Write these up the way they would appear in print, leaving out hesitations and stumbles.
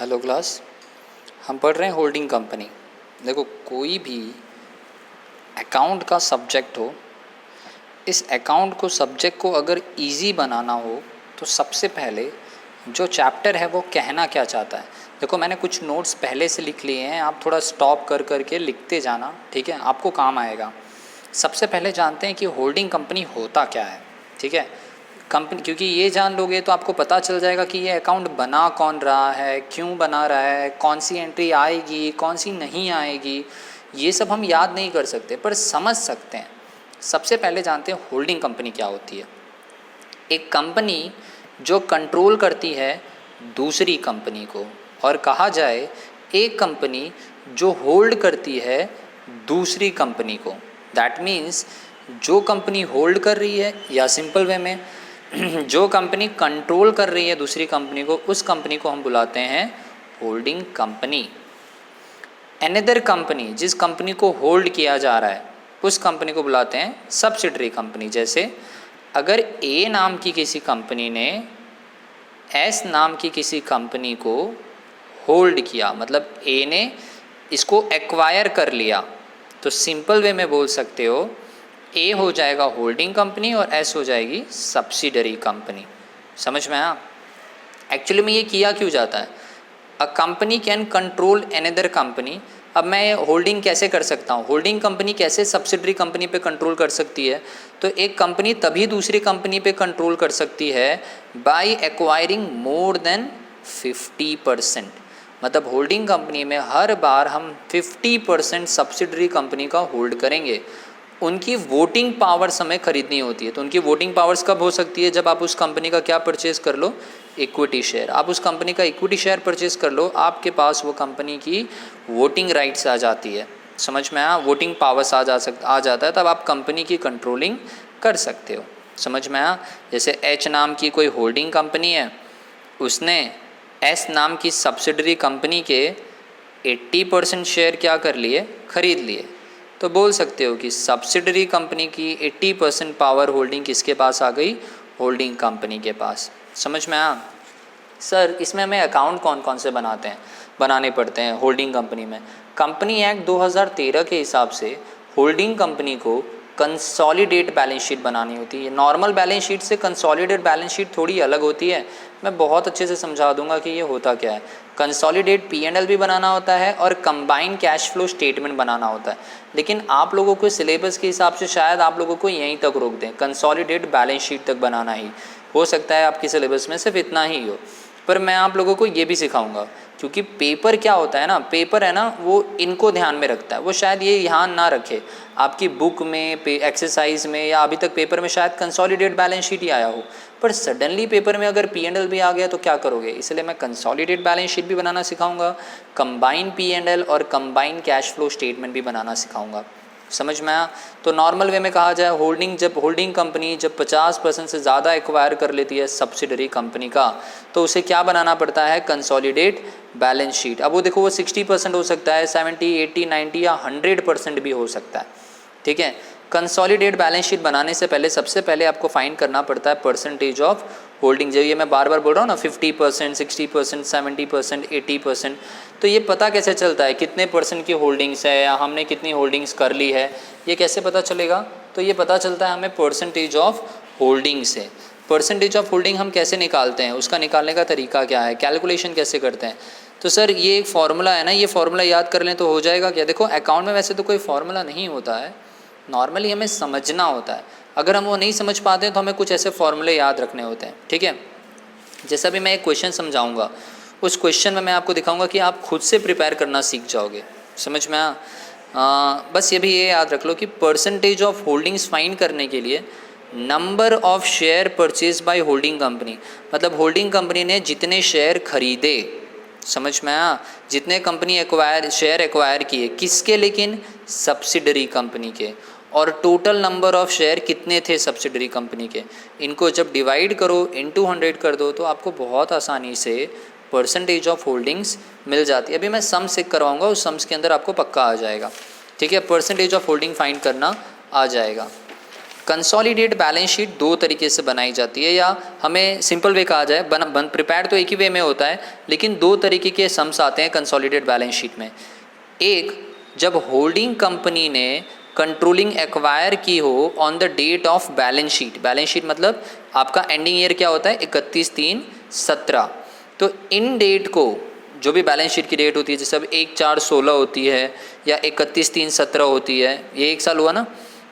Hello class. हम पढ़ रहे हैं होल्डिंग कंपनी। देखो, कोई भी अकाउंट का सब्जेक्ट हो, इस अकाउंट को सब्जेक्ट को अगर इजी बनाना हो तो सबसे पहले जो चैप्टर है वो कहना क्या चाहता है। देखो, मैंने कुछ नोट्स पहले से लिख लिए हैं, आप थोड़ा स्टॉप कर कर के लिखते जाना, ठीक है, आपको काम आएगा। सबसे पहले जानते हैं कि होल्डिंग कंपनी होता क्या है, ठीक है। कंपनी, क्योंकि ये जान लोगे तो आपको पता चल जाएगा कि ये अकाउंट बना कौन रहा है, क्यों बना रहा है, कौन सी एंट्री आएगी, कौन सी नहीं आएगी। ये सब हम याद नहीं कर सकते पर समझ सकते हैं। सबसे पहले जानते हैं होल्डिंग कंपनी क्या होती है। एक कंपनी जो कंट्रोल करती है दूसरी कंपनी को, और कहा जाए एक कंपनी जो होल्ड करती है दूसरी कंपनी को। दैट मीन्स जो कंपनी होल्ड कर रही है, या सिंपल वे में जो कंपनी कंट्रोल कर रही है दूसरी कंपनी को, उस कंपनी को हम बुलाते हैं होल्डिंग कंपनी। अनदर कंपनी, जिस कंपनी को होल्ड किया जा रहा है, उस कंपनी को बुलाते हैं सब्सिडरी कंपनी। जैसे अगर ए नाम की किसी कंपनी ने एस नाम की किसी कंपनी को होल्ड किया, मतलब ए ने इसको एक्वायर कर लिया, तो सिंपल वे में बोल सकते हो ए हो जाएगा होल्डिंग कंपनी और एस हो जाएगी सब्सिडरी कंपनी। समझ में आया? एक्चुअली में ये किया क्यों जाता है? A company can control another company. अब मैं होल्डिंग कैसे कर सकता हूँ, होल्डिंग कंपनी कैसे सब्सिडरी कंपनी पे कंट्रोल कर सकती है? तो एक कंपनी तभी दूसरी कंपनी पे कंट्रोल कर सकती है बाय एक्वायरिंग मोर देन 50%। मतलब होल्डिंग कंपनी में हर बार हम 50% सब्सिडरी कंपनी का होल्ड करेंगे। उनकी वोटिंग पावर्स हमें खरीदनी होती है। तो उनकी वोटिंग पावर्स कब हो सकती है? जब आप उस कंपनी का क्या परचेज़ कर लो? Equity share. आप उस कंपनी का इक्विटी शेयर परचेज़ कर लो, आपके पास वो कंपनी की वोटिंग राइट्स आ जाती है। समझ में आया? वोटिंग पावर्स आ जाता है, तब आप कंपनी की कंट्रोलिंग कर सकते हो। समझ में आया? जैसे एच नाम की कोई होल्डिंग कंपनी है, उसने एस नाम की सब्सिडरी कंपनी के 80% शेयर क्या कर लिए? खरीद लिए। तो बोल सकते हो कि सब्सिडरी कंपनी की 80% पावर होल्डिंग किसके पास आ गई? होल्डिंग कंपनी के पास। समझ में आया? सर, इसमें हमें अकाउंट कौन कौन से बनाने पड़ते हैं होल्डिंग कंपनी में? कंपनी एक्ट 2013 के हिसाब से होल्डिंग कंपनी को कंसोलिडेट बैलेंस शीट बनानी होती है। नॉर्मल बैलेंस शीट से कंसोलिडेट बैलेंस शीट थोड़ी अलग होती है। मैं बहुत अच्छे से समझा दूंगा कि ये होता क्या है। कंसोलिडेट P&L भी बनाना होता है और कंबाइंड कैश फ्लो स्टेटमेंट बनाना होता है। लेकिन आप लोगों को सिलेबस के हिसाब से शायद आप लोगों को यहीं तक रोक दें, कंसोलिडेट बैलेंस शीट तक बनाना ही हो सकता है। आपकी सिलेबस में सिर्फ इतना ही हो, पर मैं आप लोगों को ये भी सिखाऊंगा। क्योंकि पेपर क्या होता है ना, पेपर है ना, वो इनको ध्यान में रखता है। वो शायद ये ध्यान ना रखे आपकी बुक में, एक्सरसाइज में, या अभी तक पेपर में शायद कंसोलिडेट बैलेंस शीट ही आया हो, पर सडनली पेपर में अगर P&L भी आ गया तो क्या करोगे? इसलिए मैं कंसोलिडेट बैलेंस शीट भी बनाना सिखाऊंगा, कंबाइंड P&L और कंबाइंड कैश फ्लो स्टेटमेंट भी बनाना सिखाऊंगा। समझ में आया? तो नॉर्मल वे में कहा जाए, होल्डिंग कंपनी जब 50% से ज़्यादा एक्वायर कर लेती है सब्सिडरी कंपनी का, तो उसे क्या बनाना पड़ता है? Consolidate balance sheet. अब वो देखो, वो 60% हो सकता है, 70, 80, 90 या 100% भी हो सकता है। ठीक है, कंसोलिडेट बैलेंस शीट बनाने से पहले सबसे पहले आपको फाइंड करना पड़ता है परसेंटेज ऑफ होल्डिंग। जो ये मैं बार बार बोल रहा हूँ ना, 50%, 60%, 70%, 80%, तो ये पता कैसे चलता है कितने परसेंट की होल्डिंग्स है, या हमने कितनी होल्डिंग्स कर ली है, ये कैसे पता चलेगा? तो ये पता चलता है हमें परसेंटेज ऑफ होल्डिंग से। परसेंटेज ऑफ होल्डिंग हम कैसे निकालते हैं, उसका निकालने का तरीका क्या है, कैलकुलेशन कैसे करते हैं? तो सर, ये एक फार्मूला है ना, ये फार्मूला याद कर लें तो हो जाएगा क्या? देखो, अकाउंट में वैसे तो कोई फार्मूला नहीं होता है, नॉर्मली हमें समझना होता है। अगर हम वो नहीं समझ पाते हैं तो हमें कुछ ऐसे फार्मूले याद रखने होते हैं। ठीक है, जैसा भी मैं एक क्वेश्चन समझाऊंगा, उस क्वेश्चन में मैं आपको दिखाऊंगा कि आप खुद से प्रिपेयर करना सीख जाओगे। समझ में आया? बस ये भी ये याद रख लो कि परसेंटेज ऑफ होल्डिंग्स फाइंड करने के लिए number of share purchase by holding company, मतलब होल्डिंग कंपनी ने जितने शेयर खरीदे, समझ में आया, जितने कंपनी शेयर एक्वायर किए, किसके? लेकिन सब्सिडरी कंपनी के। और टोटल नंबर ऑफ शेयर कितने थे सब्सिडरी कंपनी के, इनको जब डिवाइड करो, इनटू 100 कर दो, तो आपको बहुत आसानी से परसेंटेज ऑफ होल्डिंग्स मिल जाती है। अभी मैं सम्स चेक करवाऊंगा, उस सम्स के अंदर आपको पक्का आ जाएगा। ठीक है, परसेंटेज ऑफ होल्डिंग फाइंड करना आ जाएगा। कंसोलिडेट बैलेंस शीट दो तरीके से बनाई जाती है, या हमें सिंपल वे कहा जाए, प्रिपेयर तो एक ही वे में होता है, लेकिन दो तरीके के सम्स आते हैं कंसोलिडेट बैलेंस शीट में। एक, जब होल्डिंग कंपनी ने कंट्रोलिंग एक्वायर की हो on the date of balance sheet. Balance sheet मतलब आपका एंडिंग ईयर क्या होता है, 31/3/17। तो इन डेट को, जो भी बैलेंस शीट की डेट होती है, जैसे अब 1/4/16 होती है या 31/3/17 होती है, ये एक साल हुआ ना,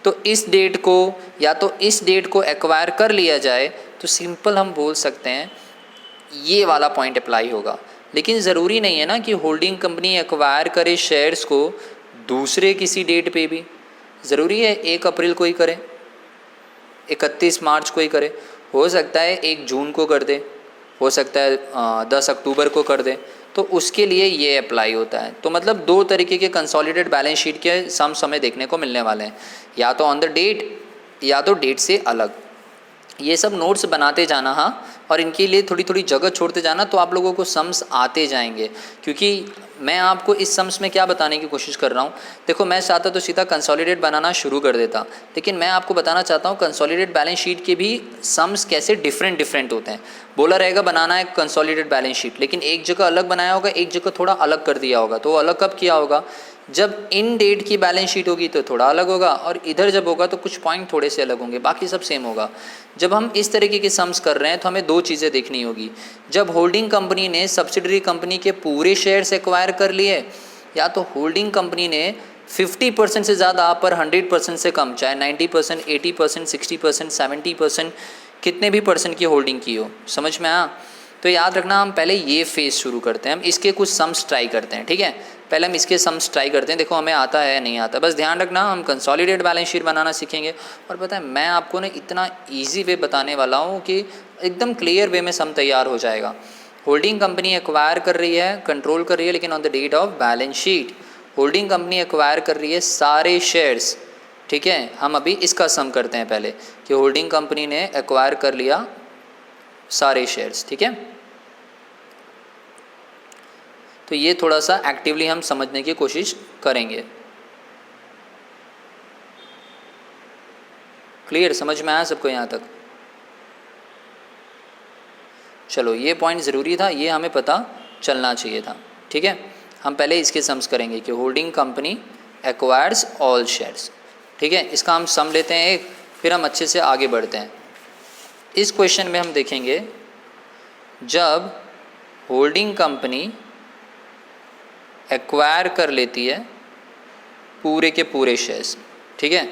तो इस डेट को या तो इस डेट को एक्वायर कर लिया जाए तो सिंपल हम बोल सकते हैं ये वाला पॉइंट अप्लाई होगा। लेकिन ज़रूरी नहीं है ना कि होल्डिंग कंपनी एक्वायर करे शेयर्स को दूसरे किसी डेट पे भी। ज़रूरी है 1 अप्रैल को ही करे, 31 मार्च को ही करे, हो सकता है 1 जून को कर दे, हो सकता है 10 अक्टूबर को कर दे, तो उसके लिए ये अप्लाई होता है। तो मतलब दो तरीके के कंसोलिडेट बैलेंस शीट के सम्स हमें देखने को मिलने वाले हैं, या तो ऑन द डेट या तो डेट से अलग। ये सब नोट्स बनाते जाना, हाँ, और इनके लिए थोड़ी थोड़ी जगह छोड़ते जाना, तो आप लोगों को सम्स आते जाएंगे। क्योंकि मैं आपको इस सम्स में क्या बताने की कोशिश कर रहा हूँ, देखो मैं चाहता तो सीधा कंसोलिडेट बनाना शुरू कर देता, लेकिन मैं आपको बताना चाहता हूँ कंसोलिडेट बैलेंस शीट के भी सम्स कैसे डिफरेंट होते हैं। बोला रहेगा बनाना है कंसोलिडेट बैलेंस शीट, लेकिन एक जगह अलग बनाया होगा, एक जगह थोड़ा अलग कर दिया होगा। तो वो अलग कब किया होगा, जब इन डेट की बैलेंस शीट होगी तो थोड़ा अलग होगा, और इधर जब होगा तो कुछ पॉइंट थोड़े से अलग होंगे, बाकी सब सेम होगा। जब हम इस तरीके के सम्स कर रहे हैं तो हमें दो चीज़ें देखनी होगी। जब होल्डिंग कंपनी ने सब्सिडरी कंपनी के पूरे शेयर्स एक्वायर कर लिए, या तो होल्डिंग कंपनी ने 50% से ज़्यादा पर 100% से कम, चाहे 90%, 80%, 60%, 70%, कितने भी परसेंट की होल्डिंग की हो, समझ में आया। तो याद रखना, हम पहले ये फेज शुरू करते हैं, हम इसके कुछ सम्स ट्राई करते हैं, ठीक है। पहले हम इसके सम्स ट्राई करते हैं, देखो हमें आता है नहीं आता, बस ध्यान रखना हम कंसोलिडेट बैलेंस शीट बनाना सीखेंगे। और पता है मैं आपको ना इतना ईजी वे बताने वाला हूँ कि एकदम क्लियर वे में सम तैयार हो जाएगा। होल्डिंग कंपनी एक्वायर कर रही है, कंट्रोल कर रही है, लेकिन on the date of balance sheet holding company acquire कर रही है सारे शेयर्स, ठीक है। हम अभी इसका सम करते हैं पहले कि होल्डिंग कंपनी ने एक्वायर कर लिया सारे शेयर्स, ठीक है। तो ये थोड़ा सा एक्टिवली हम समझने की कोशिश करेंगे। क्लियर, समझ में आया सबको यहाँ तक? चलो ये पॉइंट ज़रूरी था, ये हमें पता चलना चाहिए था, ठीक है। हम पहले इसके सम्स करेंगे कि holding company acquires all shares, ठीक है। इसका हम सम लेते हैं एक, फिर हम अच्छे से आगे बढ़ते हैं। इस क्वेश्चन में हम देखेंगे जब होल्डिंग कंपनी एक्वायर कर लेती है पूरे के पूरे शेयर्स, ठीक है।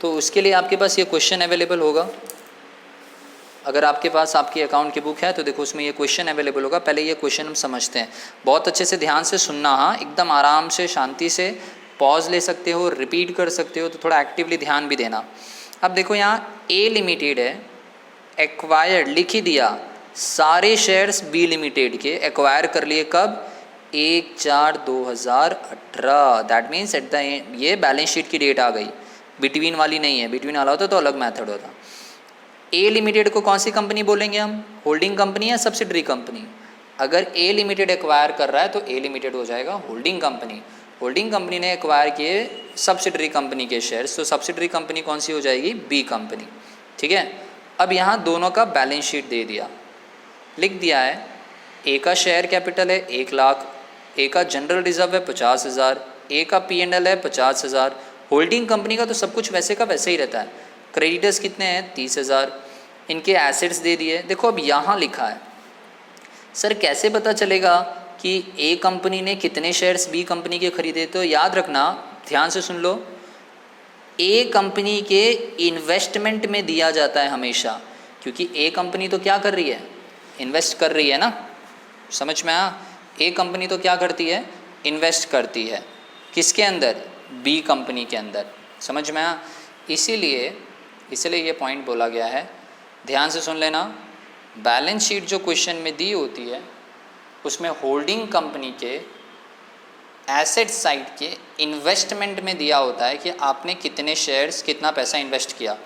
तो उसके लिए आपके पास ये क्वेश्चन अवेलेबल होगा। अगर आपके पास आपकी अकाउंट की बुक है तो देखो उसमें ये क्वेश्चन अवेलेबल होगा। पहले ये क्वेश्चन हम समझते हैं, बहुत अच्छे से ध्यान से सुनना, हाँ, एकदम आराम से शांति से पॉज ले सकते हो, रिपीट कर सकते हो, तो थोड़ा एक्टिवली ध्यान भी देना। अब देखो यहाँ ए लिमिटेड है, एक्वायर्ड लिख ही दिया, सारे शेयर्स बी लिमिटेड के एक्वायर कर लिए कब, 1/4/2018। That means at the end, ये बैलेंस शीट की डेट आ गई, बिटवीन वाली नहीं है, बिटवीन वाला होता तो अलग मेथड होता। ए लिमिटेड को कौन सी कंपनी बोलेंगे हम, होल्डिंग कंपनी या सब्सिडरी कंपनी? अगर ए लिमिटेड एक्वायर कर रहा है तो ए लिमिटेड हो जाएगा होल्डिंग कंपनी। होल्डिंग कंपनी ने एक्वायर किए सब्सिडरी कंपनी के शेयर्स, तो सब्सिडरी कंपनी कौन सी हो जाएगी, बी कंपनी, ठीक है। अब यहाँ दोनों का बैलेंस शीट दे दिया, लिख दिया है, ए का शेयर कैपिटल है 1 लाख, ए का जनरल रिजर्व है 50,000, ए का P&L है 50,000। होल्डिंग कंपनी का तो सब कुछ वैसे का वैसे ही रहता है। क्रेडिटर्स कितने हैं, 30,000। इनके एसेट्स दे दिए। देखो अब यहाँ लिखा है, सर कैसे पता चलेगा कि ए कंपनी ने कितने शेयर्स बी कंपनी के खरीदे? तो याद रखना, ध्यान से सुन लो, ए कंपनी के इन्वेस्टमेंट में दिया जाता है हमेशा, क्योंकि ए कंपनी तो क्या कर रही है, इन्वेस्ट कर रही है ना, समझ में आया। ए कंपनी तो क्या करती है, इन्वेस्ट करती है, किसके अंदर, बी कंपनी के अंदर, समझ में आया। इसीलिए ये पॉइंट बोला गया है, ध्यान से सुन लेना। बैलेंस शीट जो क्वेश्चन में दी होती है उसमें होल्डिंग कंपनी के एसेट साइड के इन्वेस्टमेंट में दिया होता है कि आपने कितने शेयर्स, कितना पैसा इन्वेस्ट किया।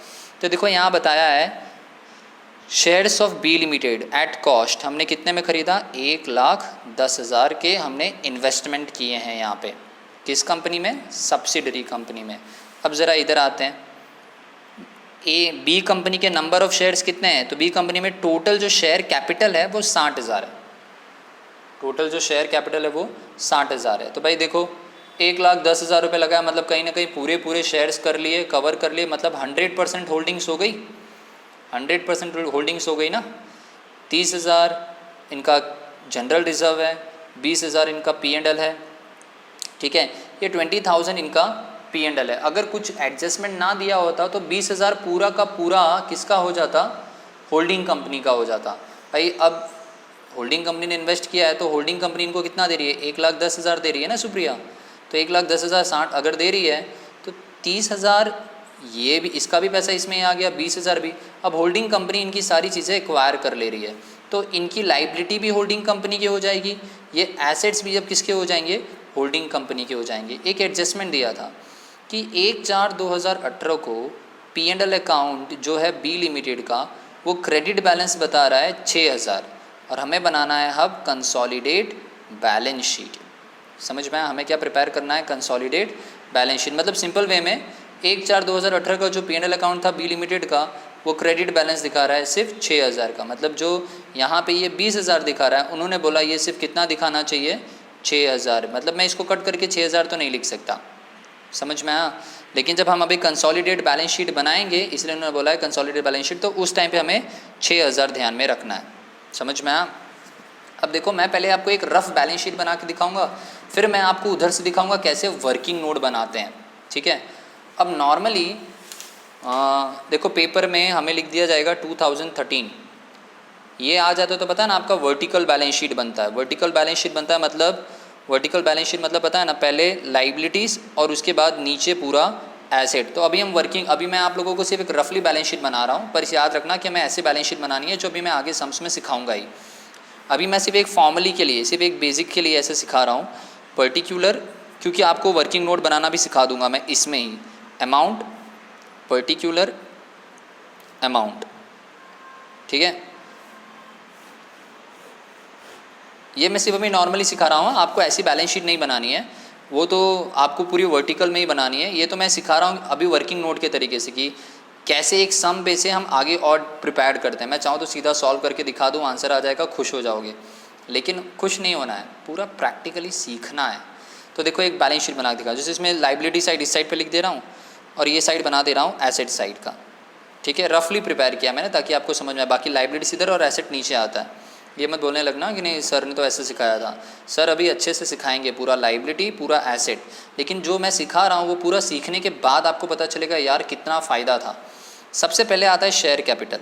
तो देखो यहाँ बताया है, shares of B limited at cost, हमने कितने में ख़रीदा, 1,10,000 के हमने इन्वेस्टमेंट किए हैं यहाँ पे, किस कंपनी में, सब्सिडरी कंपनी में। अब ज़रा इधर आते हैं, बी कंपनी के नंबर ऑफ शेयर्स कितने हैं, तो बी कंपनी में टोटल जो शेयर कैपिटल है वो 60,000 है। टोटल जो शेयर कैपिटल है वो 60,000 है। तो भाई देखो 1,10,000 रुपये लगा, मतलब कहीं ना कहीं पूरे शेयर्स कर लिए, कवर कर लिए, मतलब 100% होल्डिंग्स हो गई, 100% होल्डिंग्स हो गई ना। 30,000 इनका जनरल रिजर्व है, 20,000 इनका P&L है, ठीक है, ये 20,000 इनका P&L है। अगर कुछ एडजस्टमेंट ना दिया होता तो 20,000 पूरा का पूरा किसका हो जाता, होल्डिंग कंपनी का हो जाता। भाई अब होल्डिंग कंपनी ने इन्वेस्ट किया है तो होल्डिंग कंपनी इनको कितना दे रही है, 1,10,000 दे रही है ना सुप्रिया, तो 1,10,000 60 अगर दे रही है तो 30,000 ये भी, इसका भी पैसा इसमें आ गया, 20,000 भी। अब होल्डिंग कंपनी इनकी सारी चीज़ें एक्वायर कर ले रही है, तो इनकी लाइबिलिटी भी होल्डिंग कंपनी की हो जाएगी, ये एसेट्स भी जब किसके हो जाएंगे, होल्डिंग कंपनी के हो जाएंगे। एक एडजस्टमेंट दिया था कि 1/4/2018 को P&L अकाउंट जो है बी लिमिटेड का वो क्रेडिट बैलेंस बता रहा है 6,000 और हमें बनाना है अब कंसोलिडेट बैलेंस शीट। समझ में आया हमें क्या प्रिपेयर करना है, कंसोलिडेट बैलेंस शीट। मतलब सिंपल वे में 1/4/2018 का जो P&L अकाउंट था बी लिमिटेड का वो क्रेडिट बैलेंस दिखा रहा है सिर्फ 6,000 का, मतलब जो यहाँ पे ये 20,000 दिखा रहा है, उन्होंने बोला ये सिर्फ कितना दिखाना चाहिए, 6,000। मतलब मैं इसको कट करके 6,000 तो नहीं लिख सकता, समझ में आया। लेकिन जब हम अभी कंसोलिडेट बैलेंस शीट बनाएंगे, इसलिए उन्होंने बोला है कंसोलिडेट बैलेंस शीट, तो उस टाइम पे हमें 6,000 ध्यान में रखना है, समझ में आया। अब देखो मैं पहले आपको एक रफ बैलेंस शीट बना के दिखाऊंगा, फिर मैं आपको उधर से दिखाऊंगा कैसे वर्किंग नोट बनाते हैं, ठीक है। अब नॉर्मली देखो पेपर में हमें लिख दिया जाएगा 2013, ये आ जाता है तो पता है ना आपका वर्टिकल बैलेंस शीट बनता है। वर्टिकल बैलेंस शीट बनता है मतलब, वर्टिकल बैलेंस शीट मतलब पता है ना, पहले लाइबिलिटीज़ और उसके बाद नीचे पूरा एसेट। तो अभी हम अभी मैं आप लोगों को सिर्फ एक रफली बैलेंस शीट बना रहा हूँ, पर इसे याद रखना कि मैं ऐसे बैलेंस शीट बनानी है जो अभी मैं आगे सम्स में सिखाऊंगा ही। अभी मैं सिर्फ एक फॉर्मली के लिए, सिर्फ एक बेसिक के लिए ऐसे सिखा रहा हूँ, पर्टिकुलर, क्योंकि आपको वर्किंग नोट बनाना भी सिखा दूंगा मैं इसमें ही। अमाउंट, पर्टिकुलर अमाउंट, ठीक है, ये मैं सिर्फ अभी नॉर्मली सिखा रहा हूँ, आपको ऐसी बैलेंस शीट नहीं बनानी है, वो तो आपको पूरी वर्टिकल में ही बनानी है। ये तो मैं सिखा रहा हूँ अभी वर्किंग नोट के तरीके से कि कैसे एक सम पे से हम आगे और प्रिपेयर करते हैं। मैं चाहूँ तो सीधा सॉल्व करके दिखा दूँ, आंसर आ जाएगा, खुश हो जाओगे, लेकिन खुश नहीं होना है, पूरा प्रैक्टिकली सीखना है। तो देखो एक बैलेंस शीट बना के दिखा, जैसे इसमें लाइबिलिटी साइड इस साइड पर लिख दे रहा हूँ और ये साइड बना दे रहा हूँ एसेट साइड का, ठीक है। रफली प्रिपेयर किया मैंने ताकि आपको समझ में आए। बाकी लाइबिलिटी इधर और एसेट नीचे आता है, ये मत बोलने लगना कि नहीं सर ने तो ऐसे सिखाया था। सर अभी अच्छे से सिखाएंगे पूरा लाइबिलिटी, पूरा एसेट, लेकिन जो मैं सिखा रहा हूँ वो पूरा सीखने के बाद आपको पता चलेगा यार कितना फ़ायदा था। सबसे पहले आता है शेयर कैपिटल,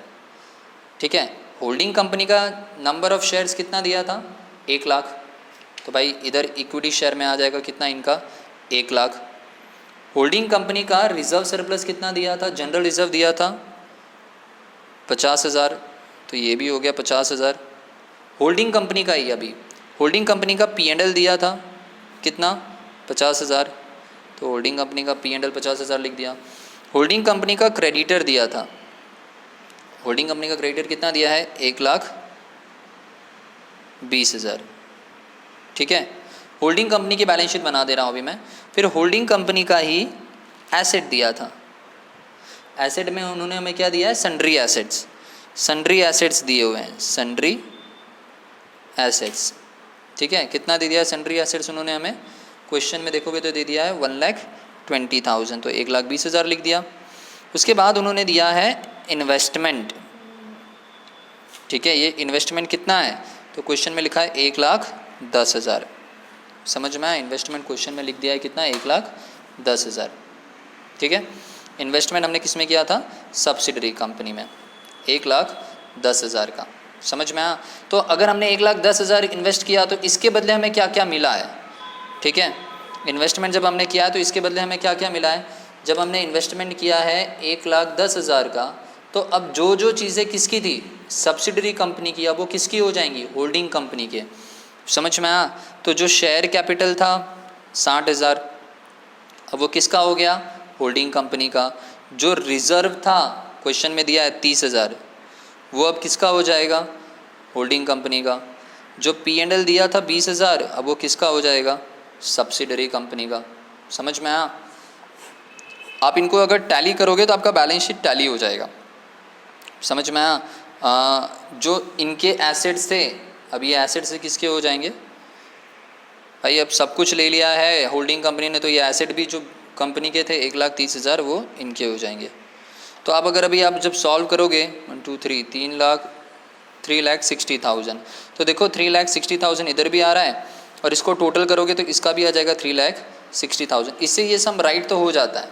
ठीक है। होल्डिंग कंपनी का नंबर ऑफ़ शेयर्स कितना दिया था, 1 लाख, तो भाई इधर इक्विटी शेयर में आ जाएगा कितना इनका, 1 लाख। होल्डिंग कंपनी का रिजर्व सरप्लस कितना दिया था, जनरल रिजर्व दिया था 50,000, तो ये भी हो गया 50,000। होल्डिंग कंपनी का ही अभी, होल्डिंग कंपनी का P&L दिया था कितना, 50,000, तो होल्डिंग कंपनी का P&L 50,000 लिख दिया। होल्डिंग कंपनी का क्रेडिटर दिया था, होल्डिंग कंपनी का क्रेडिटर कितना दिया है, 1,20,000, ठीक है। होल्डिंग कंपनी की बैलेंस शीट बना दे रहा हूँ अभी मैं। फिर होल्डिंग कंपनी का ही एसेट दिया था, एसेट में उन्होंने हमें क्या दिया है, सन्ड्री एसेट्स, सन्ड्री एसेट्स दिए हुए हैं, सन्ड्री एसेट्स, ठीक है। कितना दे दिया है सन्ड्री एसेट्स उन्होंने हमें, क्वेश्चन में देखोगे तो दे दिया है 1,20,000, तो 1,20,000 लिख दिया। उसके बाद उन्होंने दिया है इन्वेस्टमेंट, ठीक है, ये इन्वेस्टमेंट कितना है, तो क्वेश्चन में लिखा है 1,10,000, समझ में आया। इन्वेस्टमेंट क्वेश्चन में लिख दिया है कितना, 1,10,000, ठीक है। इन्वेस्टमेंट हमने किस में किया था, सब्सिडरी कंपनी में, 1,10,000 का, समझ में आया। तो अगर हमने 1,10,000 इन्वेस्ट किया तो इसके बदले हमें क्या क्या मिला है, ठीक है। इन्वेस्टमेंट जब हमने किया तो इसके बदले हमें क्या क्या मिला है, जब हमने इन्वेस्टमेंट किया है 1,10,000 का, तो अब जो जो चीज़ें किसकी थी, सब्सिडरी कंपनी की, अब वो किसकी हो जाएंगी, होल्डिंग कंपनी के, समझ में आया। तो जो शेयर कैपिटल था 60,000, अब वो किसका हो गया, होल्डिंग कंपनी का। जो रिज़र्व था क्वेश्चन में दिया है 30,000, वो अब किसका हो जाएगा, होल्डिंग कंपनी का। जो P&L दिया था 20,000, अब वो किसका हो जाएगा, सब्सिडरी कंपनी का, समझ में आया। आप इनको अगर टैली करोगे तो आपका बैलेंस शीट टैली हो जाएगा। समझ में आया? जो इनके एसेट्स थे, अब ये एसेट्स से किसके हो जाएंगे भाई? अब सब कुछ ले लिया है होल्डिंग कंपनी ने, तो ये एसेट भी जो कंपनी के थे 1,30,000 वो इनके हो जाएंगे। तो आप अगर अभी आप जब सॉल्व करोगे 1 2 3 3,60,000, तो देखो 3,60,000 इधर भी आ रहा है और इसको टोटल करोगे तो इसका भी आ जाएगा 3,60,000। इससे ये सम राइट तो हो जाता है।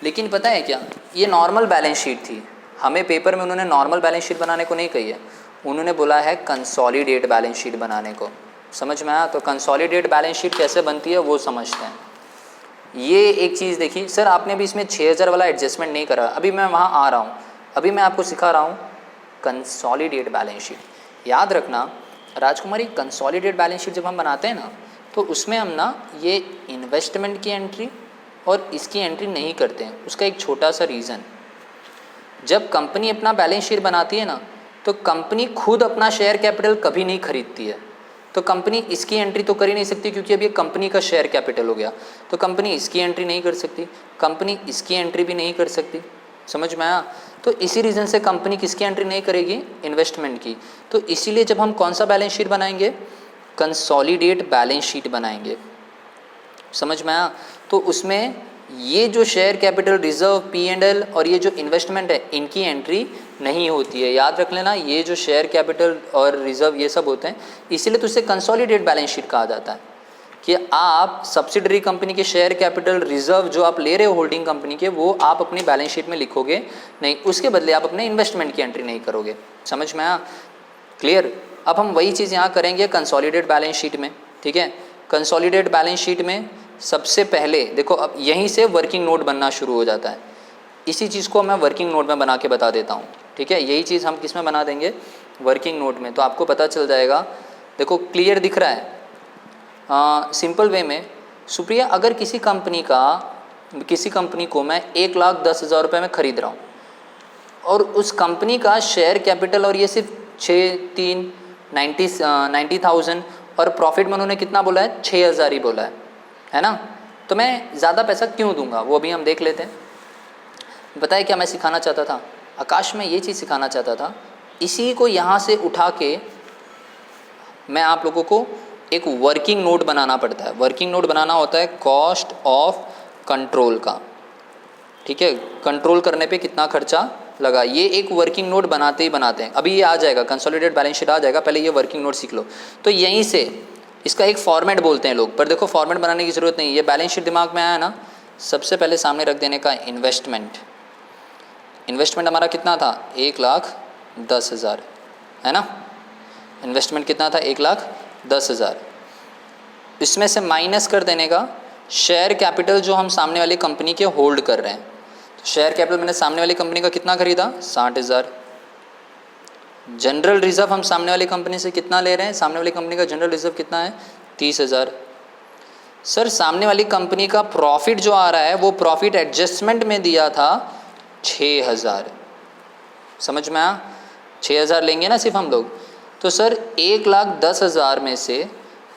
लेकिन पता है क्या, ये नॉर्मल बैलेंस शीट थी। हमें पेपर में उन्होंने नॉर्मल बैलेंस शीट बनाने को नहीं कही है, उन्होंने बोला है कंसोलिडेट बैलेंस शीट बनाने को। समझ में आया? तो कंसोलिडेट बैलेंस शीट कैसे बनती है वो समझते हैं। ये एक चीज़ देखिए सर, आपने भी इसमें 6,000 वाला एडजस्टमेंट नहीं करा, अभी मैं वहाँ आ रहा हूँ, अभी मैं आपको सिखा रहा हूँ कंसोलिडेट बैलेंस शीट। याद रखना राजकुमारी, कंसोलिडेट बैलेंस शीट जब हम बनाते हैं ना, तो उसमें हम ना ये इन्वेस्टमेंट की एंट्री और इसकी एंट्री नहीं करते हैं। उसका एक छोटा सा रीज़न, जब कंपनी अपना बैलेंस शीट बनाती है ना, तो कंपनी खुद अपना शेयर कैपिटल कभी नहीं खरीदती है। तो कंपनी इसकी एंट्री तो कर ही नहीं सकती, क्योंकि अब ये कंपनी का शेयर कैपिटल हो गया, तो कंपनी इसकी एंट्री नहीं कर सकती, कंपनी इसकी एंट्री भी नहीं कर सकती। समझ में आया? तो इसी रीज़न से कंपनी किसकी एंट्री नहीं करेगी? इन्वेस्टमेंट की। तो इसीलिए जब हम कौन सा बैलेंस शीट बनाएंगे? कंसोलिडेट बैलेंस शीट बनाएंगे। समझ में आया? तो उसमें ये जो शेयर कैपिटल, रिजर्व, P&L और ये जो इन्वेस्टमेंट है, इनकी एंट्री नहीं होती है। याद रख लेना, ये जो शेयर कैपिटल और रिजर्व ये सब होते हैं, इसीलिए तो इसे कंसोलिडेट बैलेंस शीट कहा जाता है कि आप सब्सिडरी कंपनी के शेयर कैपिटल, रिजर्व जो आप ले रहे हो होल्डिंग कंपनी के, वो आप अपनी बैलेंस शीट में लिखोगे नहीं, उसके बदले आप अपने इन्वेस्टमेंट की एंट्री नहीं करोगे। समझ में आया? क्लियर? अब हम वही चीज़ यहाँ करेंगे कंसोलिडेट बैलेंस शीट में। ठीक है, कंसोलिडेट बैलेंस शीट में सबसे पहले देखो, अब यहीं से वर्किंग नोट बनना शुरू हो जाता है। इसी चीज़ को मैं वर्किंग नोट में बना के बता देता हूँ। ठीक है, यही चीज़ हम किस में बना देंगे? वर्किंग नोट में। तो आपको पता चल जाएगा, देखो क्लियर दिख रहा है। सिंपल वे में सुप्रिया, अगर किसी कंपनी को मैं 1,10,000 रुपये में ख़रीद रहा हूँ और उस कंपनी का शेयर कैपिटल और ये सिर्फ 90,000 और प्रॉफिट में उन्होंने कितना बोला है? 6,000 ही बोला है ना? तो मैं ज़्यादा पैसा क्यों दूंगा, वो भी हम देख लेते हैं। बताइए क्या मैं सिखाना चाहता था? आकाश में ये चीज़ सिखाना चाहता था, इसी को यहाँ से उठा के मैं आप लोगों को एक वर्किंग नोट बनाना पड़ता है। वर्किंग नोट बनाना होता है कॉस्ट ऑफ कंट्रोल का। ठीक है, कंट्रोल करने पे कितना खर्चा लगा, ये एक वर्किंग नोट बनाते ही बनाते हैं। अभी ये आ जाएगा, कंसोलिडेट बैलेंस शीट आ जाएगा, पहले ये वर्किंग नोट सीख लो। तो यहीं से इसका एक फॉर्मेट बोलते हैं लोग, पर देखो फॉर्मेट बनाने की ज़रूरत नहीं, ये बैलेंस शीट दिमाग में आया ना, सबसे पहले सामने रख देने का इन्वेस्टमेंट। इन्वेस्टमेंट हमारा कितना था? 1,10,000 है ना? इन्वेस्टमेंट कितना था? 1,10,000। इसमें से माइनस कर देने का शेयर कैपिटल जो हम सामने वाली कंपनी के होल्ड कर रहे हैं। तो शेयर कैपिटल मैंने सामने वाली कंपनी का कितना खरीदा? 60,000। जनरल रिजर्व हम सामने वाली कंपनी से कितना ले रहे हैं? सामने वाली कंपनी का जनरल रिजर्व कितना है? 30,000। सर सामने वाली कंपनी का प्रॉफिट जो आ रहा है वो प्रॉफिट एडजस्टमेंट में दिया था 6,000। समझ में आया? 6,000 लेंगे ना सिर्फ हम लोग। तो सर 1,10,000 में से,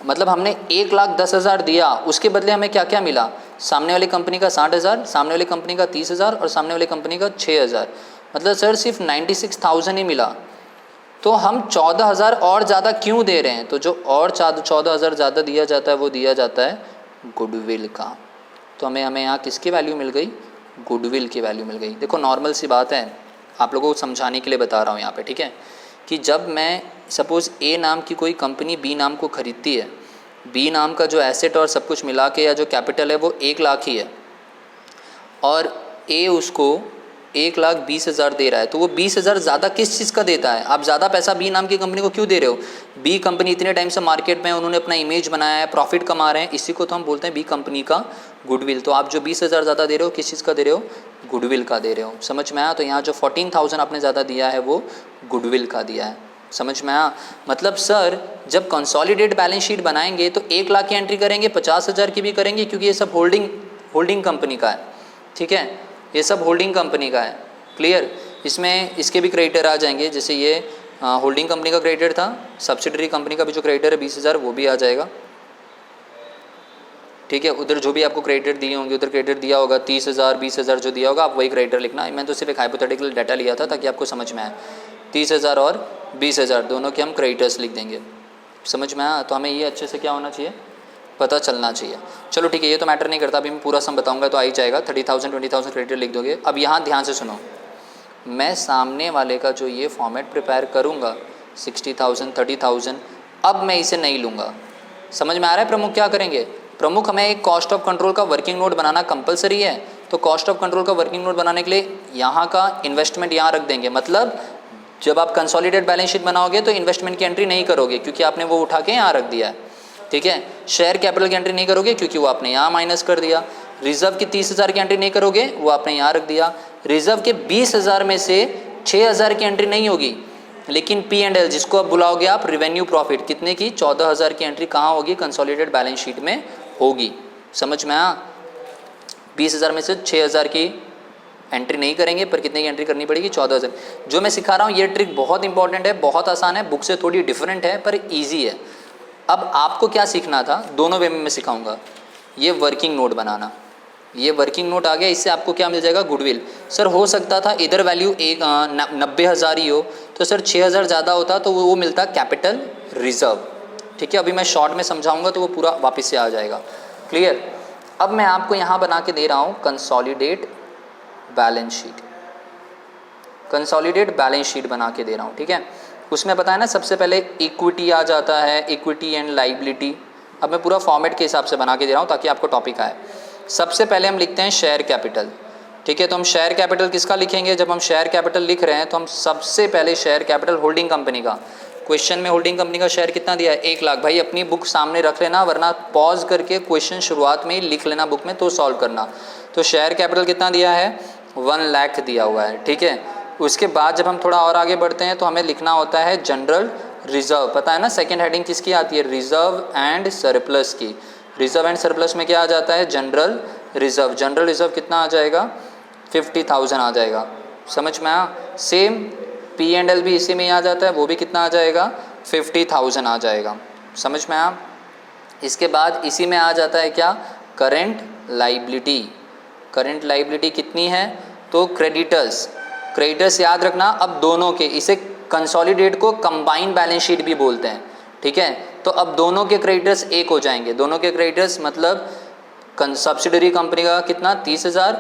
मतलब हमने 1,10,000 दिया, उसके बदले हमें क्या क्या मिला? सामने वाली कंपनी का 60,000, सामने वाली कंपनी का 30,000 और सामने वाली कंपनी का 6,000। मतलब सर सिर्फ 96,000 ही मिला। तो हम 14,000 और ज़्यादा क्यों दे रहे हैं? तो जो और 14,000 ज़्यादा दिया जाता है वो दिया जाता है गुडविल का। तो हमें यहाँ किसकी वैल्यू मिल गई? गुडविल की वैल्यू मिल गई। देखो नॉर्मल सी बात है, आप लोगों को समझाने के लिए बता रहा हूँ यहाँ पे। ठीक है, कि जब मैं सपोज़ ए नाम की कोई कंपनी बी नाम को ख़रीदती है, बी नाम का जो एसेट और सब कुछ मिला के या जो कैपिटल है वो 1,00,000 ही है, और ए उसको 1,20,000 दे रहा है, तो वो 20,000 ज़्यादा किस चीज़ का देता है? आप ज़्यादा पैसा बी नाम की कंपनी को क्यों दे रहे हो? बी कंपनी इतने टाइम से मार्केट में उन्होंने अपना इमेज बनाया है, प्रॉफिट कमा रहे हैं, इसी को तो हम बोलते हैं बी कंपनी का गुडविल। तो आप जो 20,000 ज़्यादा दे रहे हो किस चीज़ का दे रहे हो? गुडविल का दे रहे हो। समझ में आया? तो यहाँ जो 14,000 आपने ज़्यादा दिया है वो गुडविल का दिया है। समझ में आया? मतलब सर जब कंसोलिडेट बैलेंस शीट बनाएंगे तो 1,00,000 की एंट्री करेंगे, 50,000 की भी करेंगे, क्योंकि ये सब होल्डिंग कंपनी का है। ठीक है, ये सब होल्डिंग कंपनी का है। क्लियर? इसमें इसके भी क्रेडिटर आ जाएंगे, जैसे ये होल्डिंग कंपनी का क्रेडिटर था, सब्सिडरी कंपनी का भी जो क्रेडिटर है 20,000 वो भी आ जाएगा। ठीक है। उधर जो भी आपको क्रेडिटर दिए होंगे, उधर क्रेडिटर दिया होगा 30,000 20,000 जो दिया होगा, आप वही क्रेडिटर लिखना। मैं तो सिर्फ एक हाइपोथेटिकल डाटा लिया था ताकि आपको समझ में आए। 30,000 और 20,000 दोनों के हम क्रेडिटर्स लिख देंगे। समझ में आया? तो हमें ये अच्छे से क्या होना चाहिए, पता चलना चाहिए। चलो ठीक है, ये तो मैटर नहीं करता, अभी मैं पूरा सम बताऊंगा तो आ ही जाएगा। 30,000 20,000 क्रेडिटर लिख दोगे। अब यहाँ ध्यान से सुनो, मैं सामने वाले का जो ये फॉर्मेट प्रिपेयर करूँगा 60,000 30,000, अब मैं इसे नहीं लूँगा। समझ में आ रहा है प्रमुख क्या करेंगे? प्रमुख हमें एक कॉस्ट ऑफ कंट्रोल का वर्किंग नोट बनाना कंपलसरी है। तो कॉस्ट ऑफ कंट्रोल का वर्किंग नोट बनाने के लिए यहाँ का इन्वेस्टमेंट यहाँ रख देंगे। मतलब जब आप कंसोलिडेटेड बैलेंस शीट बनाओगे तो इन्वेस्टमेंट की एंट्री नहीं करोगे क्योंकि आपने वो उठा के यहाँ रख दिया है। ठीक है। शेयर कैपिटल की एंट्री नहीं करोगे क्योंकि वो आपने यहाँ माइनस कर दिया। रिजर्व की 30,000 की एंट्री नहीं करोगे, वो आपने यहाँ रख दिया। रिजर्व के 20,000 में से 6,000 की एंट्री नहीं होगी, लेकिन P&L जिसको अब बुलाओगे आप रेवेन्यू प्रॉफिट, कितने की 14,000 की एंट्री कहाँ होगी? कंसोलिडेटेड बैलेंस शीट में होगी। समझ में आया? 20,000 में से 6,000 की एंट्री नहीं करेंगे, पर कितने की एंट्री करनी पड़ेगी? 14,000। जो मैं सिखा रहा हूँ ये ट्रिक बहुत इंपॉर्टेंट है, बहुत आसान है, बुक से थोड़ी डिफरेंट है पर ईजी है। अब आपको क्या सीखना था, दोनों वे में मैं सिखाऊंगा। ये वर्किंग नोट बनाना, ये वर्किंग नोट आ गया, इससे आपको क्या मिल जाएगा? गुडविल। सर हो सकता था इधर वैल्यू 90,000 ही हो, तो सर 6,000 ज़्यादा होता तो वो मिलता कैपिटल रिजर्व। ठीक है, अभी मैं शॉर्ट में समझाऊंगा तो वो पूरा वापस से आ जाएगा। क्लियर? अब मैं आपको यहाँ बना के दे रहा हूँ consolidate balance sheet, consolidate balance sheet बना के दे रहा हूँ। ठीक है, उसमें पता है ना सबसे पहले इक्विटी आ जाता है, इक्विटी एंड लाइबिलिटी। अब मैं पूरा फॉर्मेट के हिसाब से बना के दे रहा हूँ ताकि आपको टॉपिक आए। सबसे पहले हम लिखते हैं शेयर कैपिटल। ठीक है, तो हम शेयर कैपिटल किसका लिखेंगे? जब हम शेयर कैपिटल लिख रहे हैं तो हम सबसे पहले शेयर कैपिटल होल्डिंग कंपनी का, क्वेश्चन में होल्डिंग कंपनी का शेयर कितना दिया है? 1 लाख। भाई अपनी बुक सामने रख लेना, वरना पॉज करके क्वेश्चन शुरुआत में ही लिख लेना बुक में तो सॉल्व करना। तो शेयर कैपिटल कितना दिया है? 1 लाख दिया हुआ है। ठीक है, उसके बाद जब हम थोड़ा और आगे बढ़ते हैं तो हमें लिखना होता है जनरल रिजर्व। पता है ना सेकंड हेडिंग किसकी आती है? रिजर्व एंड सरप्लस की। रिजर्व एंड सरप्लस में क्या आ जाता है? General reserve. जनरल रिजर्व कितना आ जाएगा? 50,000 आ जाएगा। समझ में आया? सेम P&L भी इसी में ही आ जाता है, वो भी कितना आ जाएगा? 50,000 आ जाएगा। समझ में आया? इसके बाद इसी में आ जाता है क्या? Current liability. करेंट लाइबिलिटी कितनी है? तो क्रेडिटर्स। क्रेडिटर्स याद रखना, अब दोनों के, इसे कंसोलिडेट को कंबाइंड बैलेंस शीट भी बोलते हैं। ठीक है, तो अब दोनों के क्रेडिटर्स एक हो जाएंगे। दोनों के क्रेडिटर्स मतलब सब्सिडरी कंपनी का कितना? 30,000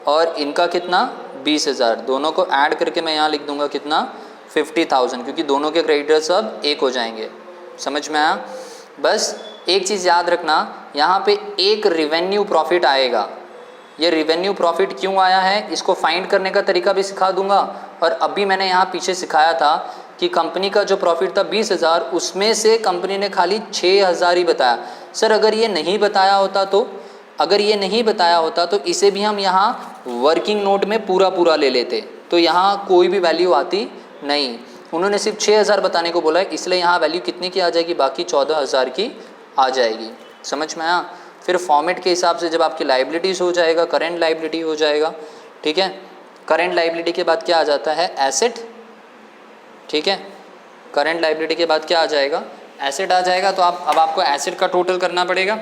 और इनका कितना? 20,000। दोनों को ऐड करके मैं यहाँ लिख दूंगा कितना? 50,000, क्योंकि दोनों के क्रेडिटर्स अब एक हो जाएंगे। समझ में आया? बस एक चीज़ याद रखना, यहाँ पे एक रेवेन्यू प्रॉफिट आएगा। ये रेवेन्यू प्रॉफिट क्यों आया है इसको फाइंड करने का तरीका भी सिखा दूंगा। और अभी मैंने यहाँ पीछे सिखाया था कि कंपनी का जो प्रॉफिट था 20,000, उसमें से कंपनी ने खाली 6,000 ही बताया। सर अगर ये नहीं बताया होता तो, अगर ये नहीं बताया होता तो इसे भी हम यहाँ वर्किंग नोट में पूरा ले लेते, तो यहाँ कोई भी वैल्यू आती नहीं। उन्होंने सिर्फ 6,000 बताने को बोला है, इसलिए यहाँ वैल्यू कितने की आ जाएगी? बाकी 14,000 की आ जाएगी। समझ में आया? फिर फॉर्मेट के हिसाब से जब आपकी लाइबिलिटीज़ हो जाएगा, करेंट लाइबिलिटी हो जाएगा। ठीक है, करेंट लाइबिलिटी के बाद क्या आ जाता है? एसेट। ठीक है, करेंट लाइबिलिटी के बाद क्या आ जाएगा? एसेट आ जाएगा। तो अब आपको एसेट का टोटल करना पड़ेगा।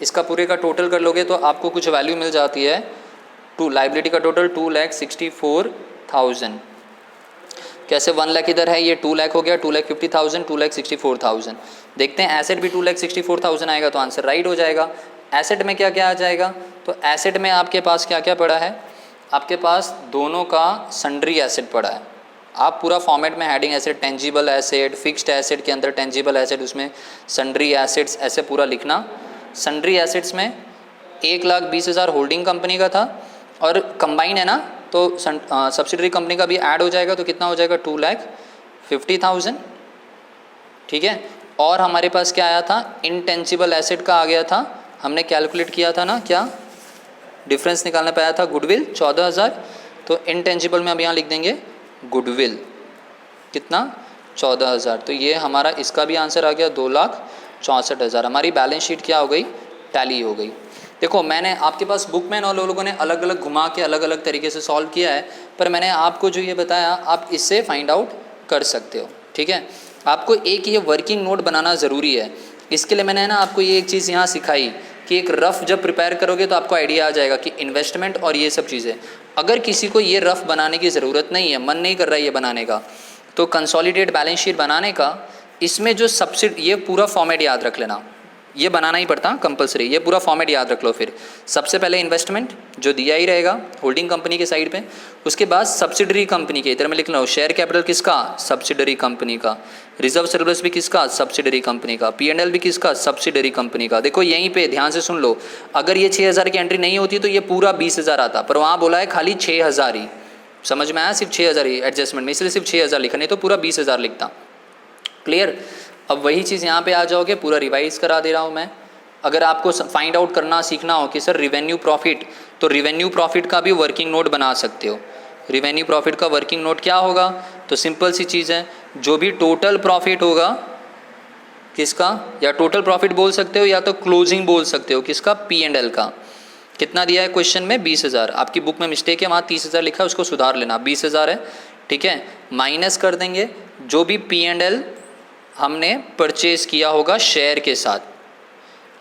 इसका पूरे का टोटल कर लोगे तो आपको कुछ वैल्यू मिल जाती है। लाइबिलिटी का टोटल 2,64,000। कैसे? 1 लाख इधर है, ये 2 लाख हो गया, 2,50,000, 2,64,000। देखते हैं एसेट भी 2,64,000 आएगा तो आंसर राइट हो जाएगा। एसेट में क्या क्या आ जाएगा? तो एसेट में आपके पास क्या क्या पड़ा है? आपके पास दोनों का सन्ड्री एसेट पड़ा है। आप पूरा फॉर्मेट में heading asset, tangible asset, fixed asset के अंदर टेंजिबल एसेट, उसमें सन्ड्री एसेट्स ऐसे पूरा लिखना। सन्ड्री एसेट्स में 1,20,000 होल्डिंग कंपनी का था और कंबाइन है ना, तो सब्सिडरी कंपनी का भी ऐड हो जाएगा तो कितना हो जाएगा? 2,50,000। ठीक है, और हमारे पास क्या आया था? इनटेंजिबल एसेट का आ गया था, हमने कैलकुलेट किया था ना, क्या डिफरेंस निकालना पाया था? गुडविल 14,000। तो इनटेंजिबल में अब यहाँ लिख देंगे गुडविल कितना? 14,000। तो ये हमारा इसका भी आंसर आ गया 2,64,000। हमारी बैलेंस शीट क्या हो गई? टैली हो गई। देखो मैंने आपके पास बुक में लोगों ने अलग अलग घुमा के अलग अलग तरीके से सॉल्व किया है, पर मैंने आपको जो ये बताया आप इससे फाइंड आउट कर सकते हो। ठीक है, आपको एक ये वर्किंग नोट बनाना ज़रूरी है। इसके लिए मैंने ना आपको ये एक चीज़ यहाँ सिखाई कि एक रफ़ जब प्रिपेयर करोगे तो आपको आइडिया आ जाएगा कि इन्वेस्टमेंट और ये सब चीज़ें। अगर किसी को ये रफ़ बनाने की ज़रूरत नहीं है, मन नहीं कर रहा है ये बनाने का, तो कंसोलिडेट बैलेंस शीट बनाने का इसमें जो सब्सिडी, ये पूरा फॉर्मेट याद रख लेना, ये बनाना ही पड़ता कंपलसरी, ये पूरा फॉर्मेट याद रख लो। फिर सबसे पहले इन्वेस्टमेंट जो दिया ही रहेगा होल्डिंग कंपनी के साइड पे, उसके बाद सब्सिडरी कंपनी के, इधर में लिख लो शेयर कैपिटल किसका, सब्सिडरी कंपनी का, रिजर्व सरप्लस भी किसका, सब्सिडरी कंपनी का, P&L भी किसका, सब्सिडरी कंपनी का। देखो यहीं पे ध्यान से सुन लो, अगर ये 6,000 की एंट्री नहीं होती तो ये पूरा 20,000 आता, पर वहाँ बोला है खाली 6,000 ही, समझ में आया, सिर्फ 6,000 ही एडजस्टमेंट में, इसलिए सिर्फ 6,000 लिखा, नहीं तो पूरा 20,000 लिखता। क्लियर। अब वही चीज़ यहाँ पे आ जाओगे, पूरा रिवाइज करा दे रहा हूँ मैं। अगर आपको फाइंड आउट करना सीखना हो कि सर रिवेन्यू प्रॉफिट, तो रिवेन्यू प्रॉफिट का भी वर्किंग नोट बना सकते हो। रिवेन्यू प्रॉफिट का वर्किंग नोट क्या होगा, तो सिंपल सी चीज़ है, जो भी टोटल प्रॉफिट होगा किसका, या टोटल प्रॉफिट बोल सकते हो या तो क्लोजिंग बोल सकते हो किसका, P&L का। कितना दिया है क्वेश्चन में, 20,000, आपकी बुक में मिस्टेक है, वहाँ 30,000 लिखा है, उसको सुधार लेना, 20,000 है, ठीक है। माइनस कर देंगे जो भी P&L हमने परचेज किया होगा शेयर के साथ।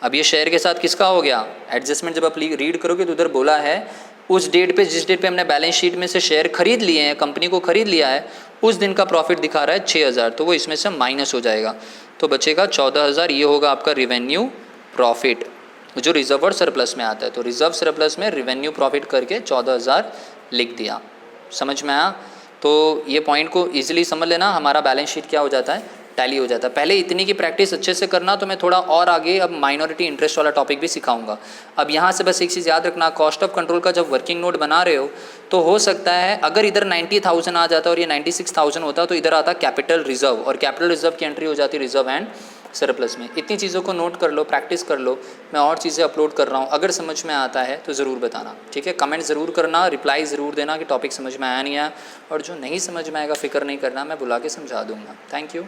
अब ये शेयर के साथ किसका हो गया, एडजस्टमेंट जब आप रीड करोगे तो उधर बोला है उस डेट पे, जिस डेट पे हमने बैलेंस शीट में से शेयर खरीद लिए हैं, कंपनी को खरीद लिया है, उस दिन का प्रॉफिट दिखा रहा है 6,000, तो वो इसमें से माइनस हो जाएगा, तो बचेगा 14,000। ये होगा आपका रिवेन्यू प्रॉफिट जो रिजर्व और सरप्लस में आता है। तो रिजर्व सरप्लस में रिवेन्यू प्रॉफिट करके 14,000 लिख दिया, समझ में आया। तो ये पॉइंट को ईजिली समझ लेना, हमारा बैलेंस शीट क्या हो जाता है, टैली हो जाता है। पहले इतनी की प्रैक्टिस अच्छे से करना, तो मैं थोड़ा और आगे अब माइनॉरिटी इंटरेस्ट वाला टॉपिक भी सिखाऊंगा। अब यहाँ से बस एक चीज़ याद रखना, कॉस्ट ऑफ कंट्रोल का जब वर्किंग नोट बना रहे हो तो हो सकता है अगर इधर 90,000 आ जाता और ये 96,000 होता तो इधर आता कैपिटल रिजर्व, और कैपिटल रिजर्व की एंट्री हो जाती रिजर्व एंड सरप्लस में। इतनी चीज़ों को नोट कर लो, प्रैक्टिस कर लो, मैं और चीज़ें अपलोड कर रहा हूँ, अगर समझ में आता है तो ज़रूर बताना, ठीक है। कमेंट ज़रूर करना, रिप्लाई ज़रूर देना कि टॉपिक समझ में आया नहीं आया, और जो नहीं समझ में आएगा फिक्र नहीं करना, मैं बुला के समझा दूँगा। Thank you.